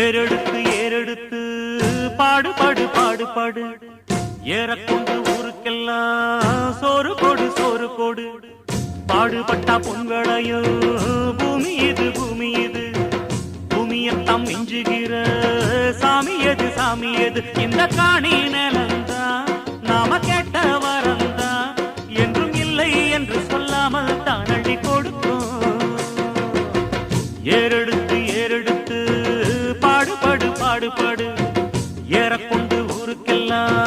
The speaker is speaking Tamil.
ஏறெடுத்து ஏறெடுத்து பாடுபாடு பாடுபாடு ஏறக்கொண்டு ஊருக்கெல்லாம் சோறு கொடு சோறு கொடு பாடுபட்டா பொன்வளையோ பூமி இது பூமி இது பூமியத்தான் மிஞ்சுகிற சாமி எது சாமி எது இந்த காணி நிலந்தான் நாம கேட்ட வரந்தான் என்றும் இல்லை என்று சொல்லாமல் தான் அள்ளி கொடுக்கும் ஏறெடுத்து ஏறெடுத்து பாடுபாடு பாடுபாடு ஏறக்கொண்டு ஊருக்கெல்லாம்